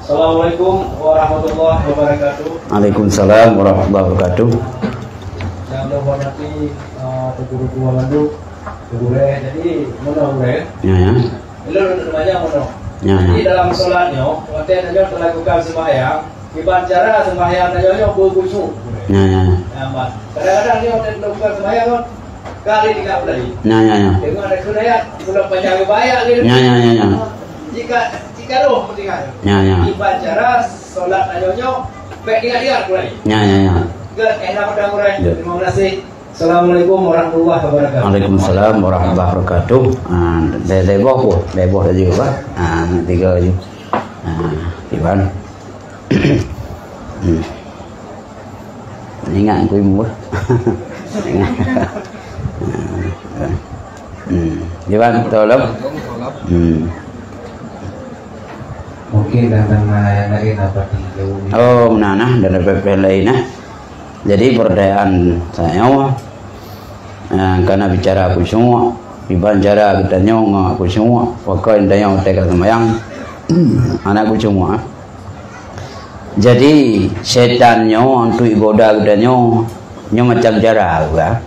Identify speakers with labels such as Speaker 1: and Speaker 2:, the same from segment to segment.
Speaker 1: Assalamualaikum warahmatullahi wabarakatuh.
Speaker 2: Waalaikumsalam warahmatullahi wabarakatuh.
Speaker 1: Yang dihormati guru Walandu, guru jadi mono ya.
Speaker 2: Ya.
Speaker 1: Itu namanya mono.
Speaker 2: Ya.
Speaker 1: Jadi dalam sholatnya, waktu yang melakukan sembahyang, dibaca sembahyang nanya berkhusyuk.
Speaker 2: Ya.
Speaker 1: Kadang-kadang dia waktu melakukan sembahyang kali 3 kali.
Speaker 2: Ya.
Speaker 1: Dengan ada sunayat, belum panjang bayar gitu.
Speaker 2: Ya.
Speaker 1: Jika roh pentingnya.
Speaker 2: Ya.
Speaker 1: Dibaca sholat nanya baik dia kulai.
Speaker 2: Ya.
Speaker 1: Enak pada kurang. Terima kasih. Assalamualaikum warahmatullahi wabarakatuh.
Speaker 2: Waalaikumsalam warahmatullahi wabarakatuh. Beboh saja Pak. Tiga aja. Iban. Ingat aku ibu. Iban tolong.
Speaker 1: Mungkin datang lagi dapat jauh.
Speaker 2: Oh, menanah dari PP lainnya. Jadi perdayaan saya karena bicara aku semua, bicara kita nyong aku semua, pokoknya yang tegal semayang anakku semua. Jadi setannya untuk igoda kita nyong macam cara ya.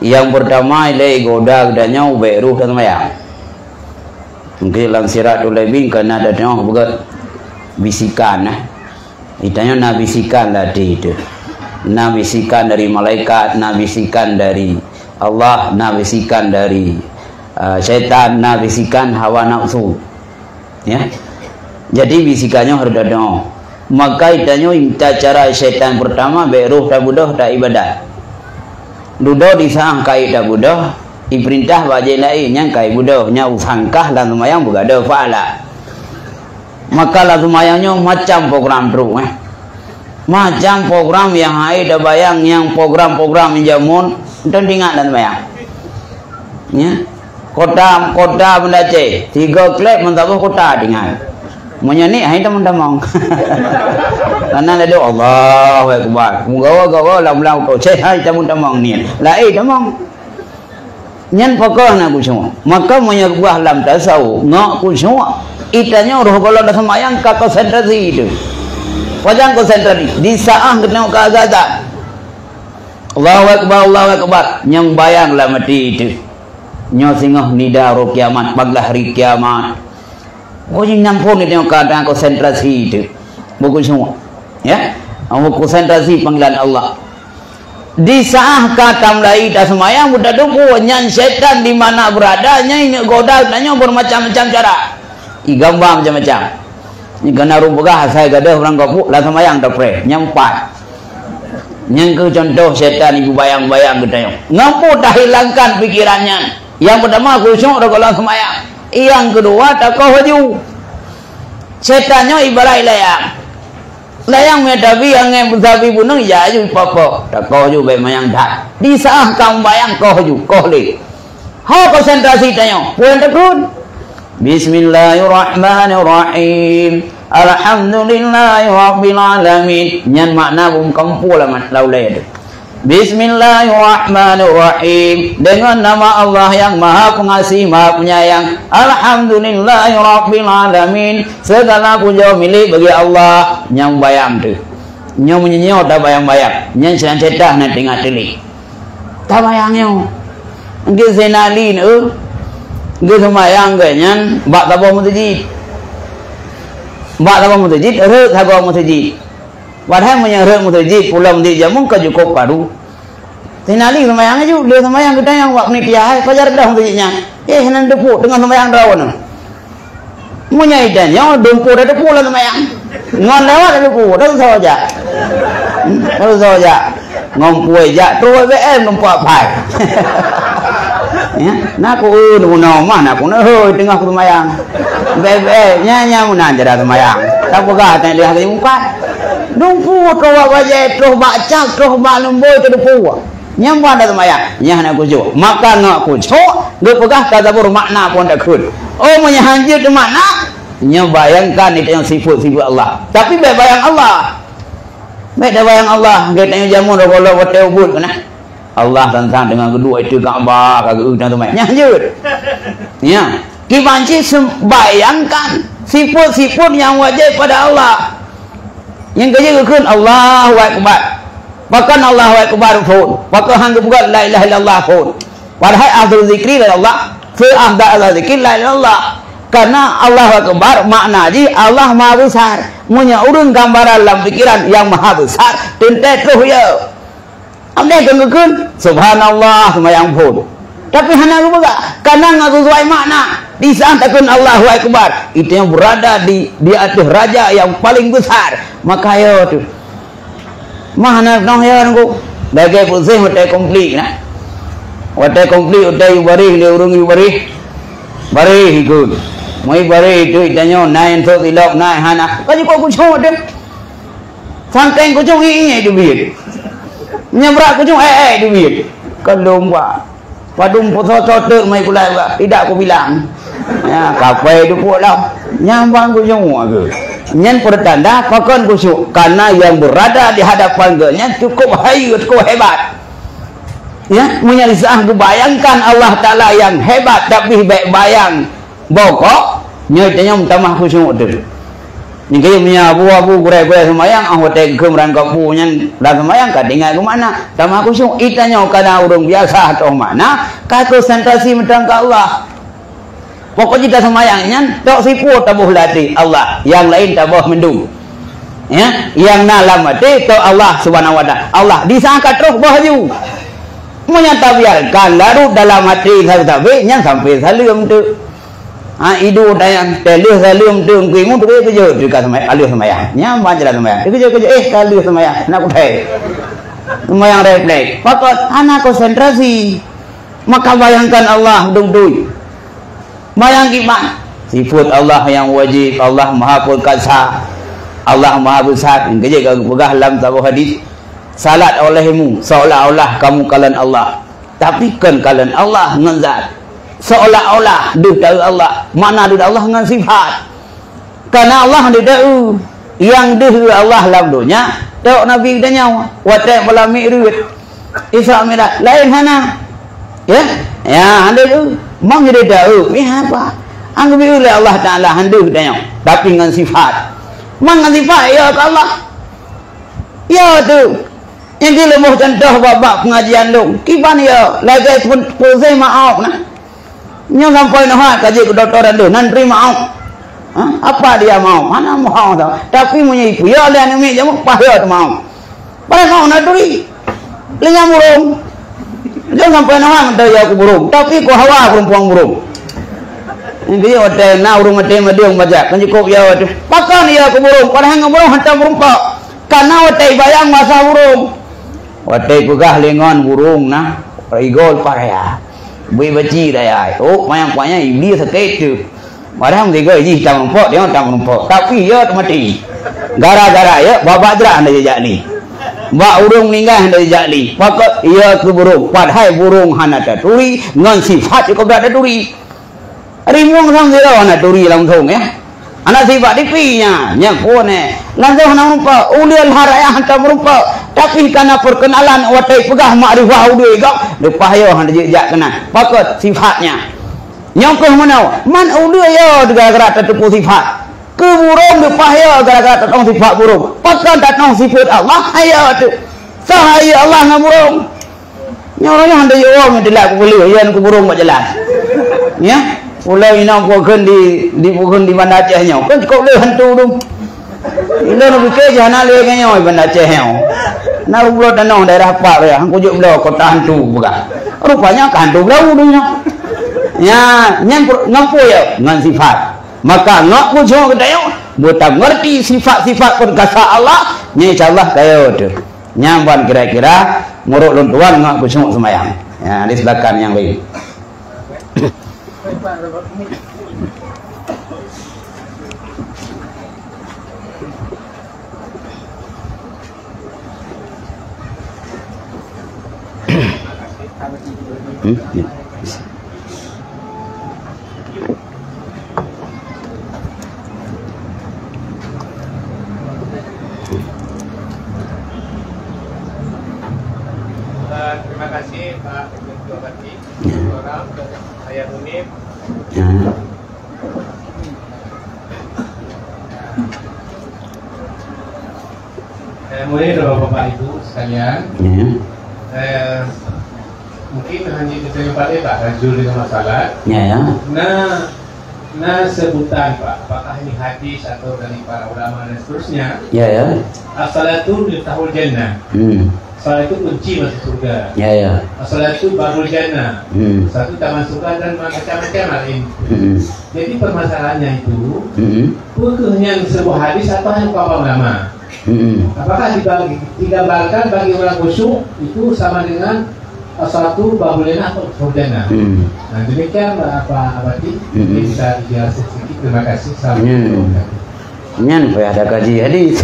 Speaker 2: Yang pertama ile igoda kita nyong beru ke semayang. Mungkin langsirat lebih karena ada nyong buat bisikan itanya na bisikan tadi itu. Na bisikan dari malaikat, na bisikan dari Allah, na bisikan dari syaitan, na bisikan hawa nafsu. Ya. Jadi bisikannya harus ada. Maka itanya minta cara syaitan pertama beruh tak budoh tak ibadat. Dudo disang kai tak budoh, iperintah wajib lain yang kai budoh, nya usangkah lan lumayang bugada faala. Maka lah lumayangnya macam program terus macam program yang ada bayang yang program-program jamun dan ingat dan bayang ya kota mendace 3 klip mentabo kota dengan menyani hai teman-teman karena ada Allahu akbar gawa lam kau cek hai teman-teman ni lai teman nyan pokok nak ku semua maka menyerbuah lam tasawuf ngak ku semua itanya roh kalau dah semayang ka konsentrasi itu wajang konsentrasi di saat kita ke azan Allahu akbar yang bayang lah mati itu nyo singah nida ro kiamat baglah hari kiamat oh yang nyampun itu keadaan konsentrasi itu buku semua ya aku konsentrasi panggilan Allah di saat kata mulai dah semayang budak duku nyan setan di mana beradanya ini goda nanya bermacam-macam cara gambar macam-macam ni kena rubah saya gadah orang kapuk lah semayang dapre nyampai yang ke contoh setan ibu bayang-bayang kita ngampu dah hilangkan pikirannya yang pertama khusyuk kalau semayang yang kedua takau haju setannya ibarat layang metabi yang bersabi bunung ya aju apa takau haju baik mayang dah di saat kamu bayang kau haju kau le ha konsentrasi tanya puan tekun Bismillahirrahmanirrahim. Alhamdulillahirabbil alamin. Nyan makna bum kampul lah laulai itu. Bismillahirrahmanirrahim. Dengan nama Allah yang Maha Pengasih, Maha Penyayang. Alhamdulillahirabbil alamin. Segala puja milik bagi Allah. Nyang bayang tu. Nyang menyenyot dah bayang-bayang. Nyang sedang cedah nak tengah telik. Tak bayangnya. Engke senalin Gue semayang ganyan, bak tabah mutajid, rek tabah mutajid. Padahal menyerek mutajid, pulang di jamun ke cukup baru. Tinali semayang aja, dia semayang kita yang wak ni tiah, pajar dah mutajidnya. Henang depu dengan semayang rawan. Menyaitannya, dempu dah depu lah semayang. Ngon lewat dah depu, dah saja. Ngompu aja, terus BM ngompu apa? Ya, nak aku nama nak aku tengah semayang. Nya mana jadi semayang. Tak pegah tanya dia hari 4. Dumpu kau baca terus baca terus maklum boy tu dumpu. Nya mana semayang. Nya nak aku jo. Maka nak aku jo. Dia pegah kata bermakna pun tak kun. Oh menyahanjir tu makna. Nya bayangkan itu yang sifat-sifat Allah. Tapi bayang Allah. Baik dah bayang Allah. Dia tanya jamu dah kalau hotel ubud kena. Allah tentang dengan kedua itu Kaabah kagak udang tu mai. Nya lanjut. Ya. Ki banci bayangkan Sifat-sifat yang wajib pada Allah. Yang kerja keun Allahu Akbar. Bahkan Allahu Akbar pun. Bahkan hang buat la ilaha illallah pun. Padahal afdal zikri la Allah. Afdal zikri la Allah. Karena Allahu Akbar makna ji Allah Maha Besar. Munya urang gambaran dalam pikiran yang Maha Besar. Tentet terus ya. Amne keun subhanallah semayang pun. Tapi hana juga karena ngaku sesuai makna. Di saat takun Allahu Akbar itu yang berada di atas raja yang paling besar. Maka ya tu mana noh ya nunggu bagai pusing utai komplit na utai komplit utai bari le urung bari ikut mai bari itu itanyo naik tu tilok naik hana kaji kau kucing ada sangkeng kucing ini itu biar nyabrak kucing itu biar kalau buat padum foto-foto mai kulai tidak aku bilang ya kafe itu pulang nyambang kucing ke nyen pertanda pakon khusyuk karena yang berada di hadapan nya cukup hayu, cukup hebat. Ya, menyelisah bayangkan Allah Taala yang hebat tapi baik bayang bokok nyatanya mutamah khusyuk tu. Ni kaya punya abu-abu kurai-kurai semayang anggota kemeran kapu nyen dah semayang kadingan ke mana? Tamah khusyuk itanya kana urang biasa atau mana? Ka konsentrasi medang ke Allah. Pokoknya kita semayangnya tak siput tabuh latih Allah, yang lain tabuh mendung. Ya, yang nalam mati to Allah Subhanahu wa taala. Allah disangka terus bahaju. Menyata biarkan larut dalam hati tapi nya sampai salim tu. Idu dayang telih salim tu ngimu tu kerja tu ka semayang. Nya banjala semayang. Kerja kali semayang nak utai. Semayang refleks. Pokok anak konsentrasi. Maka bayangkan Allah duduk. Bayang iman sifat Allah yang wajib, Allah Maha Perkasa, Allah Maha Besar. Kerja kau pegah dalam tabuh hadis salat olehmu seolah-olah kamu kalian Allah, tapi kan kalian Allah dengan zat seolah-olah duh dari Allah. Mana duh Allah dengan sifat, karena Allah duh yang duh Allah dalam dunia. Tok Nabi tanya watai malam Mi'raj Isra Mi'raj lain hana ya anda tu mang dia tahu ni apa anggap oleh Allah Taala hendak tanya tapi dengan sifat mang dengan sifat ya Allah ya tu yang dia lemah contoh babak pengajian tu kiban ya lagi pun pusing maaf nah nya sampai nah kaji ke doktoran tu nan terima maaf apa dia mau mana mau tahu tapi punya ibu ya ada ni jamu pahaya tu mau pada mau nak duri lengah murung. Jangan sampai nama menteri aku burung, tapi aku hawa perempuan burung. Ini hotel na urung mati madiung baca, kan cukup ya tu. Pakan ya aku burung, padahal ngam burung hantar burung pak. Karena hotel bayang masa burung. Hotel pegah lengan burung nah, rigol paraya. Bui baci dah. Oh, mayang-mayang iblis sakit tu. Padahal mereka ini hitam rumput, dia hitam rumput. Tapi ya mati. Gara-gara ya, babak jerak anda jejak ni. Mbak urung ninggah dari jali pakat ia ke burung padahal burung hana turi ngan sifat juga berada turi rimung sang zero hana turi langsung ya anak sifat dipinya nya pone langsung hana rupa ulial haraya hantar rupa tapi karena perkenalan watai pegah makrifah udui gak depa yo hana jejak kena pakat sifatnya nyongkoh mana man udui yo gara-gara tertipu sifat ke burung dipahaya gara-gara tatong sifat burung pakan tatong sifat Allah ayo tu sahaya Allah dengan burung nyoranya hendak jawab mendelak aku boleh yang aku burung buat jelas ya pulau inang pokon di pokon di Bandar Aceh nyo kan kau boleh hantu tu ini nak fikir jangan leh kan nyo Bandar Aceh nyo nak pulau tanong daerah apa ya aku juk pulau kota hantu bukan rupanya hantu pulau tu ya nyang ngampu ya dengan sifat. Maka nak pujuk kedaya buta ngerti sifat-sifat perkasa Allah nya insyaallah kaya tu nyamban kira-kira muruk luntuan ngak pujuk semayang ya di sebelah yang baik. Ya.
Speaker 3: Terima kasih Pak Ketua Bati, orang Ayah Munib. Mulai dari Bapak Ibu sekalian,
Speaker 2: Ya.
Speaker 3: mungkin hanya kita Pak Pak Rajul dengan masalah.
Speaker 2: Ya.
Speaker 3: Nah sebutan Pak, apakah ini hadis atau dari para ulama dan seterusnya?
Speaker 2: Ya.
Speaker 3: As-salatu miftahul jannah. Salat itu kunci masuk surga.
Speaker 2: Ya.
Speaker 3: Salat itu babul jannah. Satu taman surga dan macam-macam lain. Jadi permasalahannya itu bukan hanya sebuah hadis atau hanya para ulama. Apakah digambarkan bagi orang khusyuk itu sama dengan satu babul jannah atau babul jannah? Nah demikian Pak Abadi, bisa dijelaskan sedikit. Terima kasih.
Speaker 2: Nyan supaya ada kaji hadis.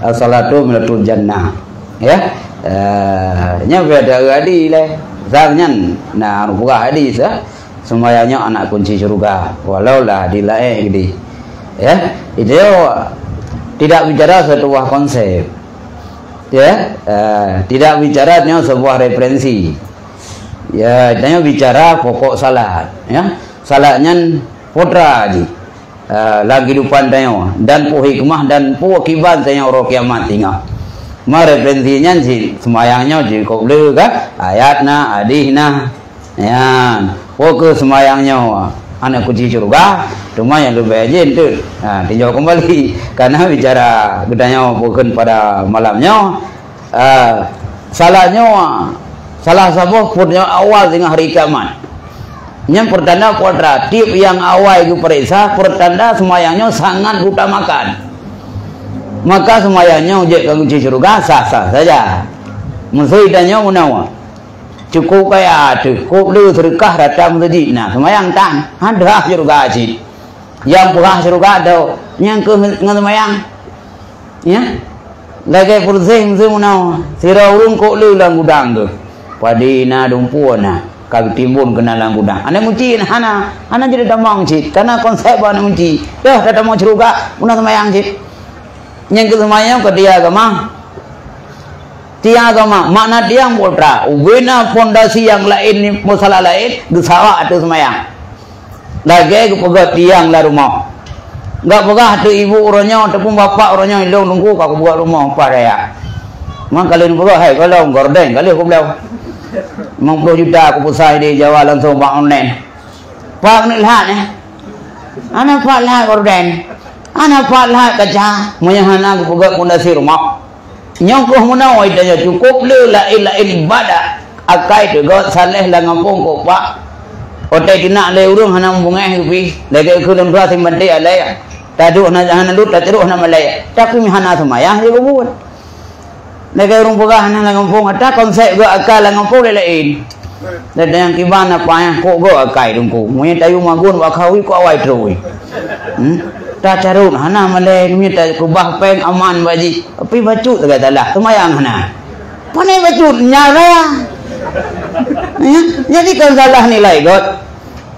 Speaker 2: As-salatu minatul jannah. Ya. Nya ada hadis lah. Zalnyan nah buka hadis semuanya anak kunci surga walau lah dilae gitu. Ya. Itu tidak bicara sebuah konsep. Ya. Tidak bicaranya sebuah referensi. Ya, dia bicara pokok salat, ya. Salatnya putra aja. Lagi depan tanya dan pu hikmah dan pu akibat tanya orang kiamat tinggal. Ma referensinya sih semayangnya sih kok boleh kan? Ayatna, hadisna, ya. Fokus semayangnya anak kunci surga, cuma yang lebih aja itu. Nah, tinjau kembali karena bicara gedanya bukan pada malamnya. Salahnya salah satu purnya awal dengan hari kiamat. Yang pertanda kuadratif yang awal itu periksa pertanda semayangnya sangat utamakan. Maka semayangnya ujek kunci surga sah-sah saja. Musuhidanya menawa. Cukup kayak cukup lu sedekah datang masjid. Nah, semayang tan ada surga sih. Yang pula surga ada yang ke semayang. Ya. Lagi bersih menawa. Sira urung kok lu lang gudang tu. Padina dumpuana. Kami timbun kenalan gudang. Anak munci hana jadi damang cit. Karena konsep anak munci. Dah datang mau ceruga, guna semayang cit. Yang ke semayang ke dia agama. Dia agama makna dia yang putra. Ubina fondasi yang lain masalah lain dosawa atau semayang. Lagi kepegat tiang lah rumah. Enggak pegah tu ibu orangnya ataupun bapak orangnya ilung nunggu kau buat rumah apa raya. Mak kalian pegah hai kalau gorden kali aku belau. 50 juta aku pusai di Jawa langsung pak online. Pak ni lihat ni. Anak pak lihat gorden. Anak pak lihat kaca. Menyahana aku pegah fondasi rumah. Nyongkoh menawai daya cukup le la ibadah. Akai tu god saleh la ngampung ko pak. Otai kena le urung hana bungai pi. Lagi aku dan dua simbanti alai. Tadu hana lut tadu hana malai. Tapi hana semayah dia buat. Lagi urung pegah hana la ngampung ada konsep go akal la ngampung lain. Dan yang kibana pa ko go akai dungku. Mu tayu magun wa khawi ko awai trui. Ta carun hana malai ni ta kubah peng aman baji. Tapi bacut kata lah semayang hana. Panai bacut nyara. Jadi kan salah nilai god.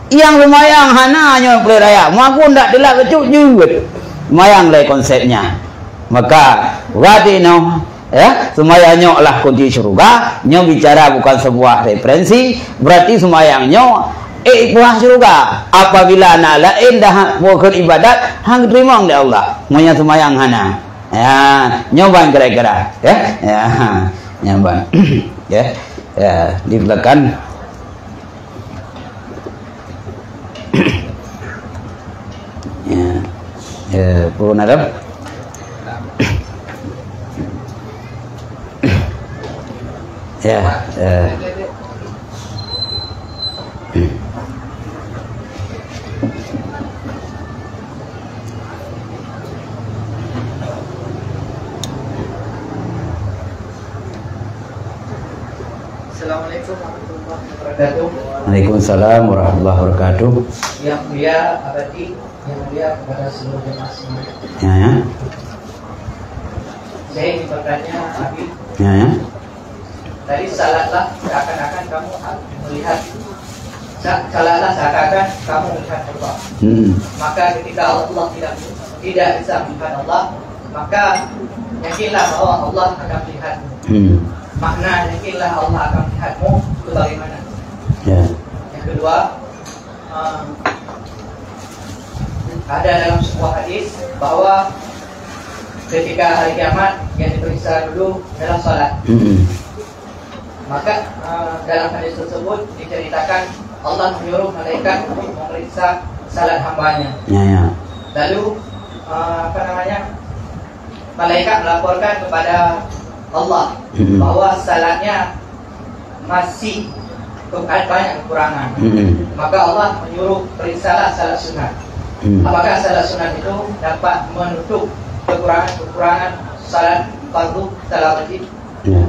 Speaker 2: Yang lumayan hana yang boleh raya. Magun tak dilak bacut juga. Lumayan lah konsepnya. Maka berarti no ya semayangnya lah kunci surga. Nyo bicara bukan sebuah referensi. Berarti semayangnya puas surga. Apabila nak lain dah bukan ibadat hang terima oleh Allah. Monya semayang hana. Ya, nyoban kira-kira ya. Ya, nyoban. Ya. Ya, di belakang. Ya. Ya, pun ada. Ya,
Speaker 4: Assalamualaikum warahmatullahi wabarakatuh.
Speaker 2: Waalaikumsalam warahmatullahi wabarakatuh.
Speaker 4: Yang mulia abadi, yang mulia kepada seluruh jemaah semuanya.
Speaker 2: Ya.
Speaker 4: Saya ingin bertanya, Abi.
Speaker 2: Ya.
Speaker 4: Tadi salatlah seakan-akan kamu melihat, salatlah seakan-akan kamu melihat Allah. Maka ketika Allah tidak bisa melihat Allah, maka yakinlah bahwa Allah akan melihatmu. Makna yakinlah Allah akan melihatmu itu bagaimana? ada dalam sebuah hadis bahwa ketika hari kiamat yang diperiksa dulu adalah salat. Maka dalam hadis tersebut diceritakan Allah menyuruh malaikat untuk memeriksa salat hambanya. Lalu malaikat melaporkan kepada Allah bahwa salatnya masih banyak kekurangan. Maka Allah menyuruh periksalah salat sunat. Apakah salat sunat itu dapat menutup kekurangan salat fardu salat wajib?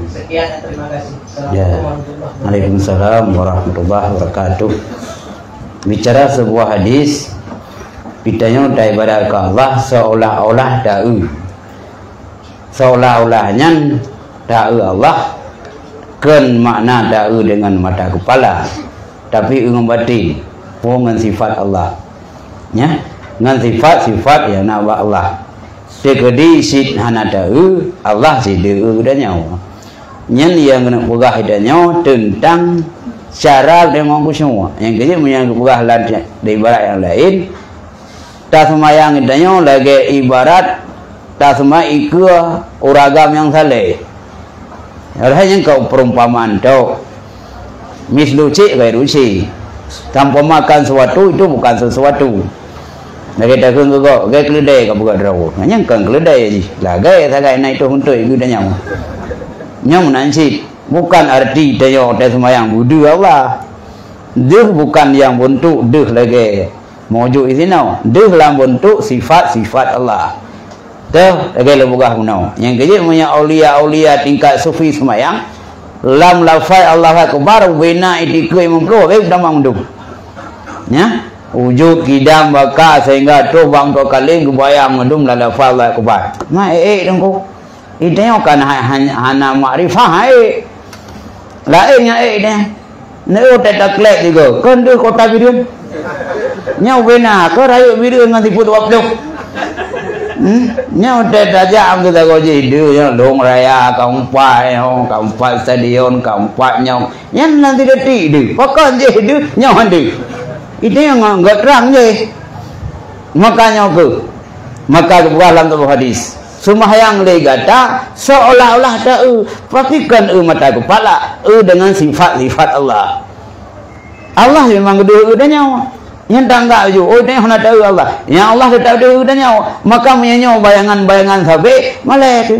Speaker 4: Sekian dan terima kasih.
Speaker 2: Waalaikumsalam warahmatullahi wabarakatuh. Bicara sebuah hadis, pitanya daripada ke Allah seolah-olah da'u, seolah-olahnya da'u Allah kan makna da'u dengan mata kepala, tapi dengan batin dengan sifat Allah ya, dengan sifat-sifat yang nama Allah. Dekedi sit hana da'u Allah si da'u dan nyawa nyen yang kena pegah hidupnya tentang cara dengan semua yang kecil yang pegah lain di ibarat yang lain tak semayang hidupnya lagi ibarat tak semai ikut uragam yang saleh. Hanya kau perumpamaan tau misluci gaya ruci tanpa makan sesuatu itu bukan sesuatu. Lagi tak kau gaya keledai kau bukan draw. Hanya kau keledai aja. Lah gaya tak gaya naik tu untuk itu dah nyawa. Nyawa nanti bukan arti dia tak semayang budu Allah. Dia bukan yang bentuk dia lagi mewujud di sini. Dia dalam bentuk sifat-sifat Allah. Tuh lagi lebugah punau. Yang kecil punya aulia-aulia tingkat sufi semayang. Lam lafai Allah akbar bina itikui mempro baik damang dum. Ya, wujud kidam baka sehingga tu bang tu kaling kebayang ngedum la lafai Allah akbar. Ma dengku. Idenya kan hana makrifah lainnya deh. Neu tak klek juga. Kan dia kota birin. Nyau bina ke rayu birin ngan tiput wapduk. Nyau tak jam tu tak goji dia long raya kampai stadion kampai nyau. Yang nanti dia tidur. Pakai je dia nyau handi. Itu yang enggak terang je. Makanya ke. Maka bukan dalam hadis. Sembahyang legata seolah-olah tahu pastikan mata kepala dengan sifat-sifat Allah. Allah memang kedua dan nyawa. Yang tak enggak je. Oh dia hendak tahu Allah. Yang Allah dia tahu dan nyawa. Maka menyanyi bayangan-bayangan sampai malai tu.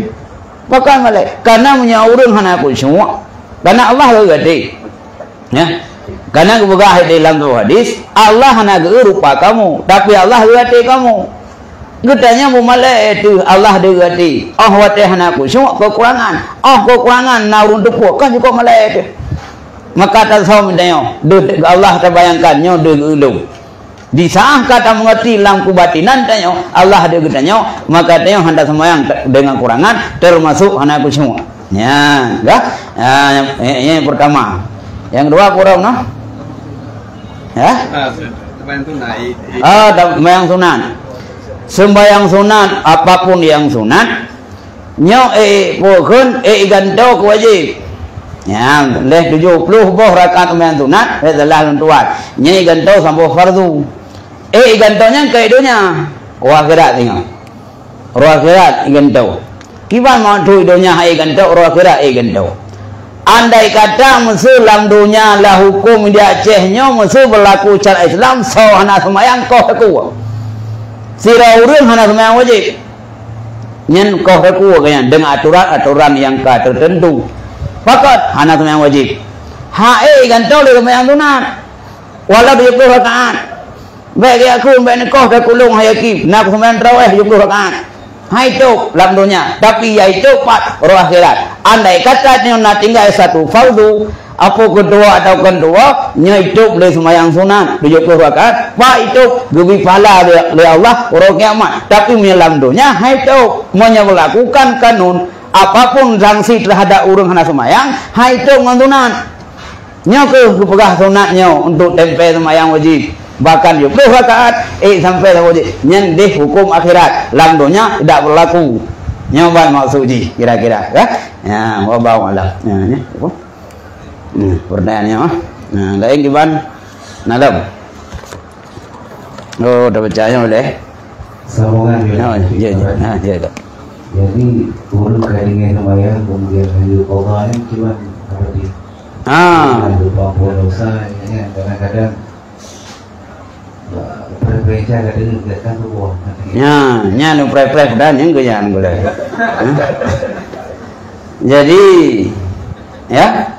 Speaker 2: Pakai malai. Karena menyawa orang hendak aku semua. Karena Allah gede. Ya. Karena kebuka dalam hadis Allah hendak rupa kamu, tapi Allah gede kamu. Getanya mu malai itu Allah digati. Wate hanaku semua kekurangan. Kekurangan naurun depu kan juga malai itu. Maka tak tahu midanya. Allah terbayangkannya dulu. Di saat kata mengerti lampu batinan tanya Allah digatinya, maka tanya hendak semayang dengan kurangan termasuk hanaku semua. Ya, dah. Yang pertama. Yang kedua kurang noh. Ya?
Speaker 5: Sembahyang sunat.
Speaker 2: Sembahyang sunat. Sembahyang sunat apapun yang sunat nyo pokon ganto wajib ya leh 70 boh rakaat sembahyang sunat telah lentuan nyai ganto sampai fardu gantonya kaidonya roh akhirat tengok roh akhirat ganto kiban mau tu idonya ganto roh akhirat ganto andai kata musuh dalam dunia lah hukum di Acehnya musuh berlaku cara Islam sahana sembahyang kau aku sira urang hana sembahyang wajib nyen kau aku kaya dengan aturan-aturan yang tertentu fakat hana sembahyang wajib ganto le sembahyang sunat walau 70 rakaat bagi aku baik kau kulung hayaki nak sembahyang tarawih 70 rakaat itu dalam dunia tapi yaitu roh akhirat andai kata nak tinggal satu fardu apa kedua atau kedua nyaituk le sembahyang sunat 70 rakaat pak itu lebih pahala oleh Allah orang kiamat tapi menyelam dunia itu melakukan kanun apapun sanksi terhadap orang hana sembahyang itu ngantunan nyoke kepegah sunatnya untuk tempel sembahyang wajib bahkan 70 rakaat sampai wajib nyendih hukum akhirat dalam dunia tidak berlaku nyoba maksudnya kira-kira ya wallahu a'lam ya pertanyaannya lain gimana? Nadam. Oh, dah percaya boleh.
Speaker 3: Sambungan
Speaker 2: ya.
Speaker 3: Jadi turun dengan sembahyang kemudian hari qadha cuma seperti lupa dosa ya, kadang-kadang preferensi kadang kan tuh
Speaker 2: nya nu pref dan yang goyan boleh. Jadi ya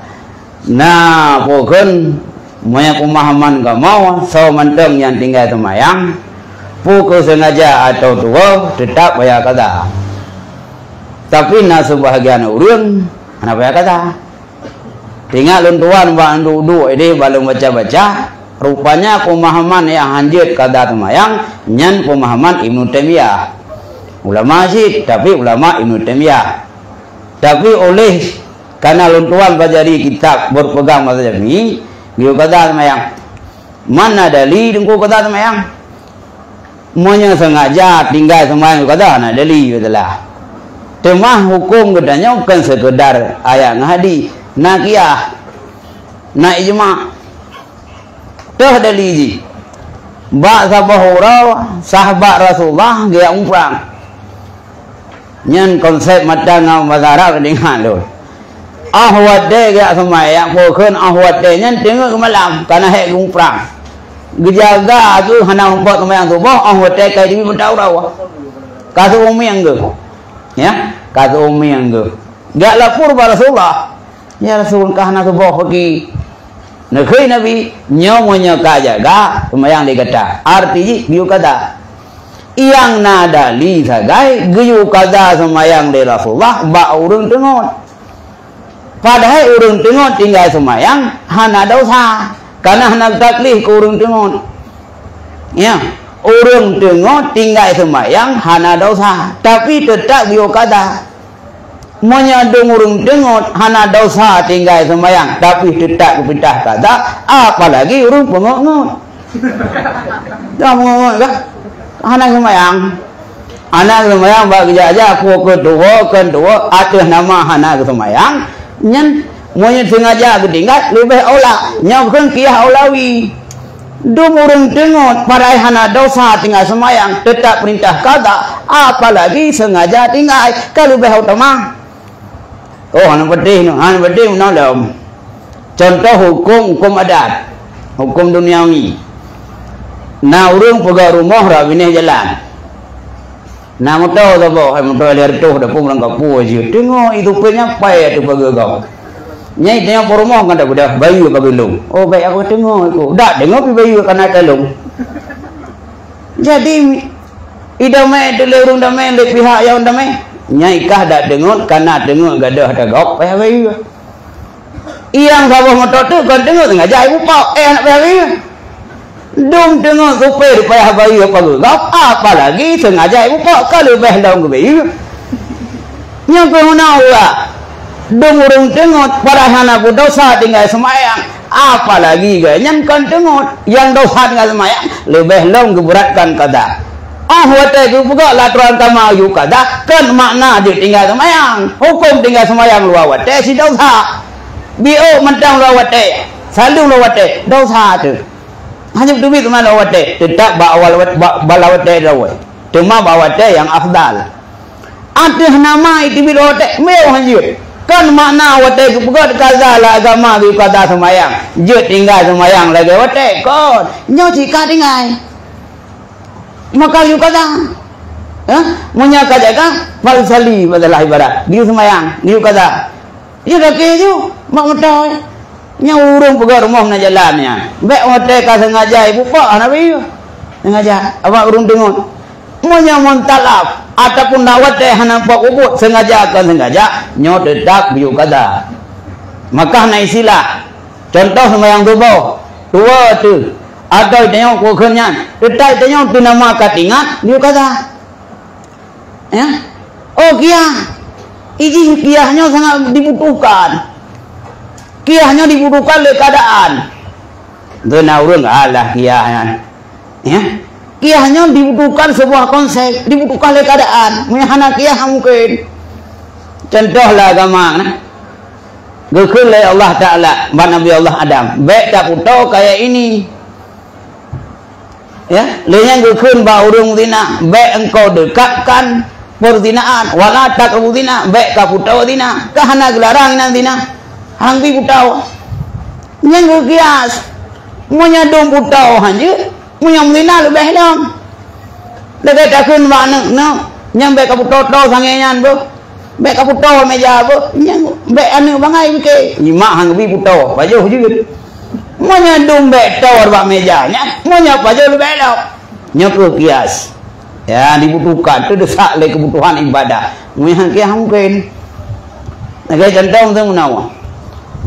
Speaker 2: nah pokoknya punya pemahaman gak mau so menteng yang tinggal semayang pukul sengaja atau tua tetap bayar kata. Tapi na sebahagian urun anak bayar kata. Tinggal luntuan bang duduk ini belum baca-baca. Rupanya pemahaman yang hanjut kata semayang nyan pemahaman Ibnu Taimiyah. Ulama sih tapi ulama Ibnu Taimiyah. Tapi oleh karena luntuan bajari kitab berpegang mazhab ini, dia kata semayang mana dalil dengku kata semayang. Monya sengaja tinggal semayang kata ana dalil betulah. Temah hukum gedanya bukan sekedar ayat hadis, nakiyah, na ijma. Dah dalil. Ba sahabat Rasulullah dia umrah. Nyan konsep mata ngau mazharab dengan tu. Ahwat de gak semayang pokon ahwat de nyan tengok ke malam karena hek umrah. Gejaga tu hana umpat semayang tu boh ahwat de kai di tahu rawa. Kasu umi yang tu. Ya, kasu umi yang tu. Gak lapor pada Rasulullah. Ya Rasul kahana tu boh pergi. Nakhi Nabi nyomonya kajaga semayang di kata. Arti dia kata yang nada li sagai geyu kada semayang di Rasulullah ba urang tengok. Padahal urang tengok tinggal semayang hana dosa karena hana taklih ke urang tengok. Ya, urang tengok tinggal semayang hana dosa tapi tetap geyu kada. Menyandung urang tengok hana dosa tinggal semayang tapi tetap pindah kada apalagi urang pengongot. Dah pengongot kah? Anak semayang bagi aja aku kedua atas nama anak semayang nyen monya sengaja ketinggal lebih aula nyabkan kiyah aulawi dum urang tengok pada hana dosa tinggal semayang tetap perintah kata apalagi sengaja tinggal kalau lebih utama hana penting dalam contoh hukum adat hukum duniawi. Nah urang pegang rumah rawineh jalan. Nah motor tu boh, motor liar tu dah pun orang kapu aja. Tengok itu punya payah tu pegang kau. Nyai tengok rumah kan dah budak bayu bagi lung. Oh baik aku tengok aku. Dak tengok pi bayu kan ada lung. Jadi idamai dulu urang damai le pihak yang damai. Nyai kah dak tengok kana tengok gadah ada gok payah bayu. Yang bawah motor tu kan tengok sengaja ibu pak anak payah bayu. Dum tengok supir payah bayi apa gap apalagi sengaja ibu pak kalau lebih daun ke bayi yang kena lah dum urung tengok para hana dosa tinggal semayang apalagi ganyan kan tengok yang dosa tinggal semayang lebih long keberatkan kada wate ku buka laturan tama yu kada kan makna dia tinggal semayang hukum tinggal semayang luar wate si dosa bio mentang luar wate selalu luar wate dosa tu. Hanya duit mana wate tetap bawa balawate lawat cuma bawate yang afdal atas nama itu wate mewah hanyut kan makna wate bukan kaza lah agama di kata semayang je tinggal semayang lagi wate kon nyo jika tinggal maka you kata munya kajaga fal sali badalah ibarat dia semayang dia kata dia dah keju mak mutah nya urung pegang rumah na jalannya baik hotel ka sengaja ibu pak nabi sengaja apa urung tengok monya montalaf ataupun dawat teh hana pak ubut sengaja nyo tetap biu kada maka na istilah contoh sembahyang subuh tua tu atau tengok kokenya tetap tengok tu nama katingat biu kada ya oh kia iji kiahnya sangat dibutuhkan kiahnya dibutuhkan oleh keadaan. Dona urang alah kiahnya. Ya. Kiahnya dibutuhkan sebuah konsep, dibutuhkan oleh keadaan. Menghana kiah mungkin. Contohlah agama nah. Gekeul Allah Taala, Nabi Allah Adam. Baik tak tahu kayak ini. Ya, lainnya gekun ba urung zina, baik engkau dekatkan perzinaan, wala taqrabu zina, baik ka putau zina, kahana gelarang nan zina, hang pi putau. Yang gekias, munya dong putau hanje, munya zina lebih dong. Legai takun ba no, nyang baik ka putau tau sangenyan bo. Baik ka putau meja bo, nyang baik anu bangai ke, ima hang pi putau, bajuh juga. Munya dombe tawar bak mejanya, munya pajo lebih lau. Nyok kias. Ya dibutuhkan itu desak le kebutuhan ibadah. Munya kias mungkin. Nagai contoh tu menawa.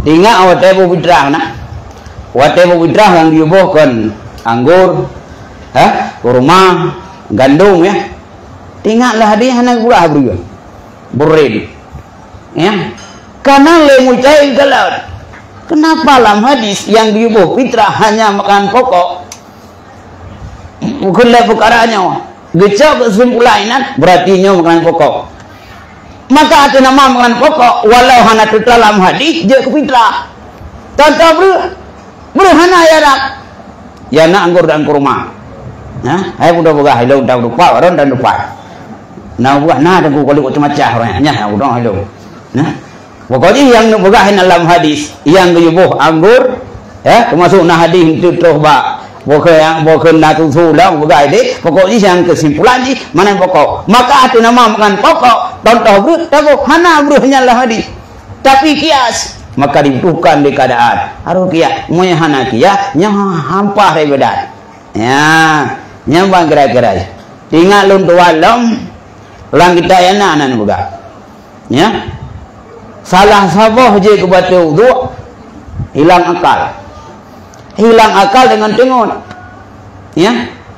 Speaker 2: Tinggal awak tebo bidrah nak. Awak tebo bidrah yang diubuhkan anggur, kurma, gandum ya. Tinggallah dia anak buah beriga. Burin. Ya. Karena le mucai ke laut. Kenapa dalam hadis yang diubuh fitrah hanya makan pokok? Bukan le perkaranya. Gecak kesimpulan berarti nya makan pokok. Maka ada nama makan pokok walau hana dalam hadis je ke fitrah. Contoh bro hana ya dak. Ya nak anggur dan kurma. Nah, hai udah boga hilo dah lupa orang dan lupa. Nah buat nah dan ku kalau macam-macam orangnya udah hilo. Nah pokoknya yang nubugahin dalam hadis yang diubuh anggur ya termasuk nah hadis itu terus ba bukan natusu lah bugai deh pokoknya yang kesimpulan ni mana pokok maka itu nama makan pokok contoh bro tahu hana bro hanyalah hadis tapi kias maka dibutuhkan di keadaan harus kias moy hana kias nya hampah rebedat ya nyambang kira-kira tinggal untuk walam lang kita ya nan buga ya salah sabah je kebaca wudu hilang akal dengan tengon ya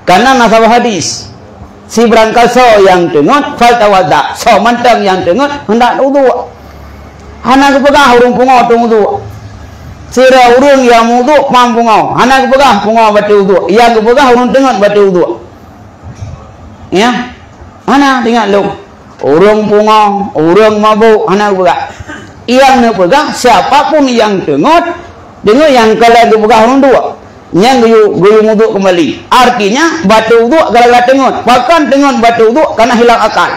Speaker 2: karena nasabah hadis si berangkat so yang tengon fal tawadda so mantang yang tengon hendak wudu hana kepegah urung pungo tu wudu sira urung yang wudu pam pungo hana kepegah pungo baca wudu yang kepegah urung tengon baca wudu ya hana tinggal lu urung pungo urung mabuk hana kepegah yang pegang siapapun yang dengar yang kalau dipegang orang dua yang guyu wudu kembali artinya batu wudu gara-gara dengar bahkan dengan batu wudu karena hilang akal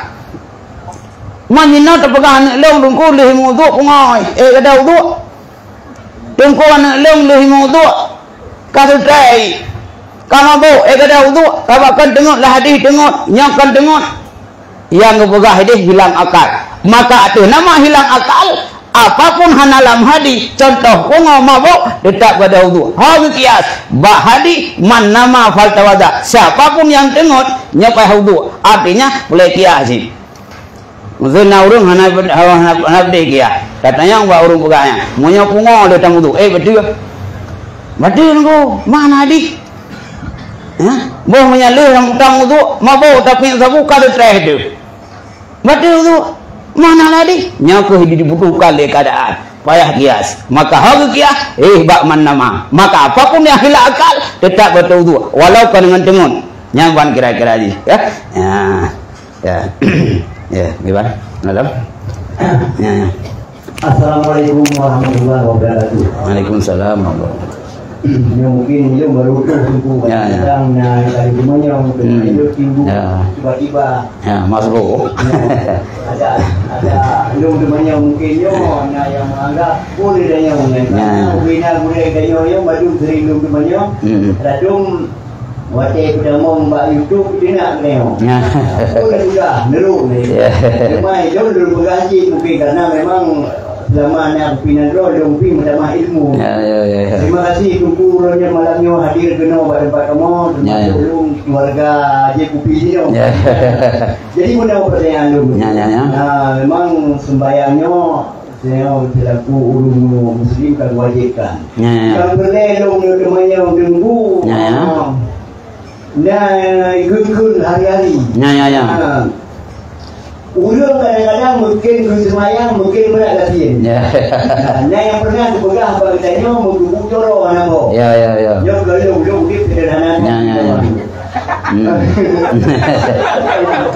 Speaker 2: manina terpegang anak leung dungku leh wudu pungai kada wudu dungku anak leung leh wudu kada trai kana bo kada wudu kabakan dengar lah hadis dengar nyakan dengar yang pegang hadis hilang akal maka itu nama hilang akal apapun hanalam hadis contoh pungo mabuk tetap pada wudu hal kias bah hadis man nama fal tawadda siapapun yang tengok nyapai wudu artinya boleh kias sih muzuna urung hana kias katanya mbak urung peganya monya pungo datang wudu betul nunggu mana hadis ya boh menyalur yang utang wudu mabuk tapi sabu kada terakhir tu betul wudu mana lagi nyaku dibutuhkan oleh keadaan payah kias maka harus kias bak man nama maka apapun yang hilang akal tetap betul wudu walau dengan tengun nyaman kira-kira ni ya gimana malam ya
Speaker 6: Assalamualaikum warahmatullahi wabarakatuh.
Speaker 2: Waalaikumsalam warahmatullahi.
Speaker 6: Yang mungkin yang baru tu sedang dari rumahnya hidup tinggu tiba-tiba
Speaker 2: masuk
Speaker 6: ada yang rumahnya mungkin yang menganggap boleh dan yang bina boleh dan yang baru sering rumahnya radung wate pertama mbak YouTube dia nak neo sudah neruk ni memang jauh dulu bergaji mungkin karena memang selama anak pinan roh dia mungkin menambah ilmu. Terima kasih tunggu rohnya malamnya hadir kena pada tempat kamu tolong keluarga je kupi ni. Jadi mudah pertanyaan dulu. Memang sembahyangnya saya selaku ulun muslim kan wajibkan. Kalau berlelong namanya tunggu. Nah, ikut hari-hari. Ulung kadang-kadang mungkin sembahyang mungkin berat latihan. Nah yang pernah dipegang apa katanya mengubur jorok anak kau.
Speaker 2: Ya.
Speaker 6: Jauh kalau ulung dia sederhana.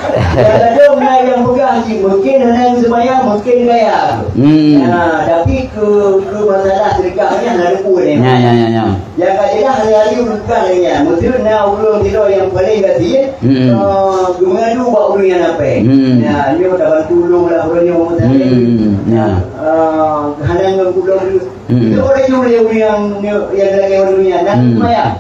Speaker 6: Kadang-kadang yang pegang haji mungkin henang sembahyang mungkin kaya. Tapi ke masalah sedekahnya ada pun ni.
Speaker 2: Ya.
Speaker 6: Yang kajian hari-hari bukan lainnya. Mesti nak ulun tidak yang paling gaji. Mengadu buat ulun yang apa? Nah, dia dapat tolong lah ulunnya orang tadi. Henang ulun itu orang yang lagi ulunnya nak sembahyang.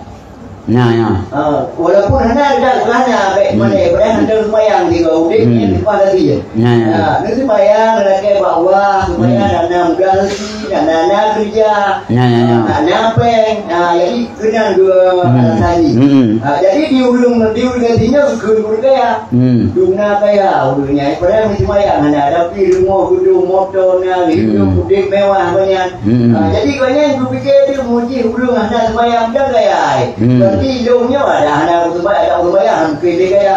Speaker 6: Walaupun hendak ada kerana baik mana berang hendak sembahyang di kau ni pada dia. Ni sembahyang lagi bawah sembahyang dan gaji dan kerja. Napeng. Jadi kena dua tadi. Jadi di ulung gajinya guru kaya. Duna kaya ulungnya. Padahal mesti sembahyang ada rumah gedung motornya, hidup kudik mewah banyak. Jadi banyak aku fikir dia muji ulung hendak sembahyang dah kaya. Berarti hidungnya ada anak bayar mungkin dia kaya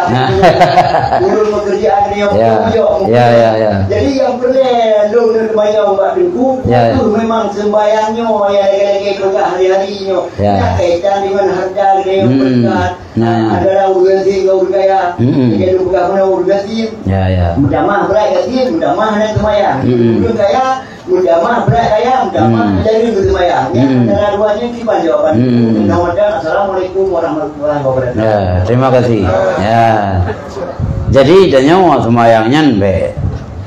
Speaker 6: urus pekerjaan dia yang jadi yang pernah long dan bayar buat dengku itu memang sembahyangnya yang lagi-lagi juga hari-harinya kaitan dengan harga dia berkat adalah urus kaya jadi bukan mana urus mudah mah berat gaji mudah mah nak sembahyang urus kaya mudah mah berat kaya mudah mah jadi sembahyang antara duanya kipan jawaban. Assalamualaikum warahmatullahi wabarakatuh.
Speaker 2: Terima kasih. Jadi danyo semayangnya be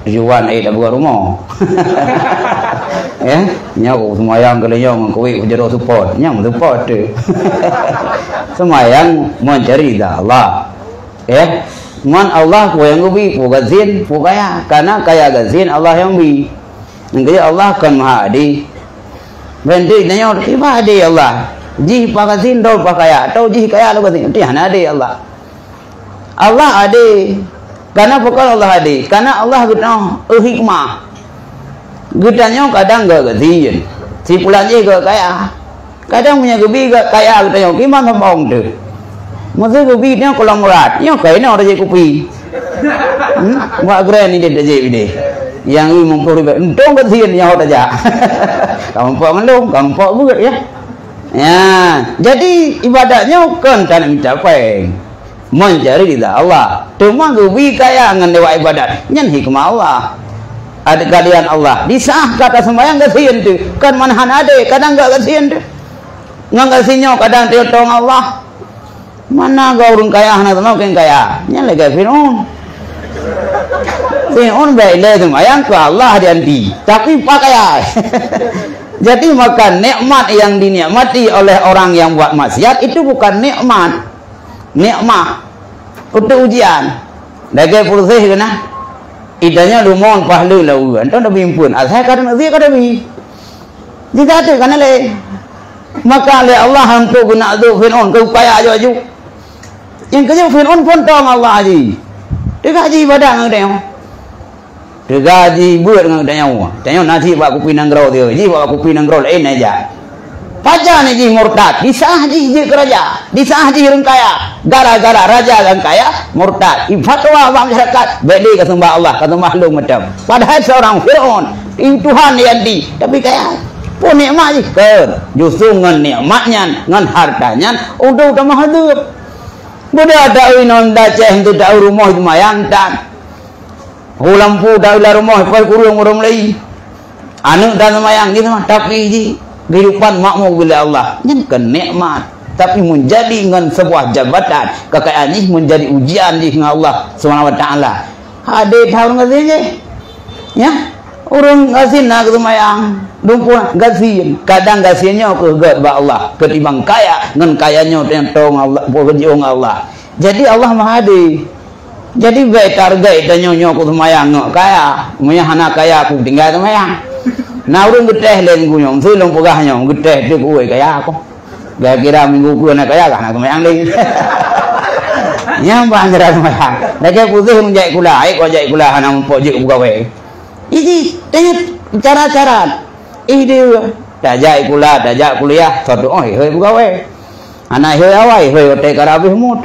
Speaker 2: juan dah buka rumah. Nyaku semayang keleyong kuwi jero support, nyam support tu. Semayang mencari Allah. Man Allah ku yang ubi, ku gazin, ku kaya. Karena kaya gazin Allah yang ubi. Jadi Allah kan maha adi. Bentuk danyo tiba adi Allah. Jih pakasin dol pakaya atau jih kaya lo kasin ti hana ade Allah ade karena pokok Allah ade karena Allah guna hikmah gudanya kadang gak gazian si pulangnya gak kaya kadang punya gebi gak kaya gudanya gimana bong tu masa gebi nya kolam murat nya kaya na orang kopi buat grand ni dia je yang mumpul untung gazian nya hot aja kamu ngelung kamu buat ya. Jadi ibadahnya kan tak mencapai mencari ridha Allah. Cuma gubi kaya ngan dewa ibadat. Nyan hikmah Allah. Ada kalian Allah. Disah kata sembahyang kasihan tu. Kan manhan ada, kadang enggak kasihan tu. Ngan kasihannya kadang tolong Allah. Mana kau urang kaya hana tahu kan kaya. Nyan lagi Fir'aun. Fir'aun baik le sembahyang ke Allah dianti. Tapi pakai Jadi maka nikmat yang dinikmati oleh orang yang buat maksiat itu bukan nikmat. Nikmat untuk ujian. Dagai proses kena. Idanya lumon pahlu lauan. Tuan dah bimpun. Asal kadang dia kada bi. Tidak ada kan le. Maka le Allah untuk guna tu Fir'aun ke upaya aju. Yang kerja Fir'aun pun tahu Allah haji. Dia haji ibadah dengan dia. Gaji buat dengan tanya nasi buat kopi nangrau dia ji buat kopi nangrau lain aja paja ni ji murtad disah ji kerja disah ji orang kaya gara-gara raja yang kaya murtad fatwa masyarakat beli ke sembah Allah kata makhluk macam padahal seorang Fir'aun Tuhan yang di tapi kaya pun nikmat ji kan justru ngan nikmatnya ngan hartanya untuk tambah hidup budak ada inon daceh untuk dak rumah semayang dan lampu dah ulah rumah pai kurung orang lain anak dan semayang gitu mah tapi ji kehidupan makmur bila Allah nyen kan nikmat tapi menjadi dengan sebuah jabatan kekayaan ini menjadi ujian di Allah Subhanahu wa taala ada tahun ngaji ya orang gasin nak semayang dumpuan gasin kadang gasinnya ke God ba Allah ketimbang kaya ngan kayanya tentang Allah pojong Allah jadi Allah Maha Adi. Jadi baik target dan nyonya aku semayang kaya, punya anak kaya aku tinggal semayang. Nah urang geteh lain gunyong, sulung pegahnya geteh tu kuwe kaya aku. Gak kira minggu ku nak kaya kan aku semayang lain. Yang banjir semayang. Lagi putih menjai kula, kau jai kula anak pojok pegawai. Ini tanya cara-cara. Dia dah jai kula, dah jak kuliah, satu hei pegawai. Anak hei awai, hei otak karabih mut.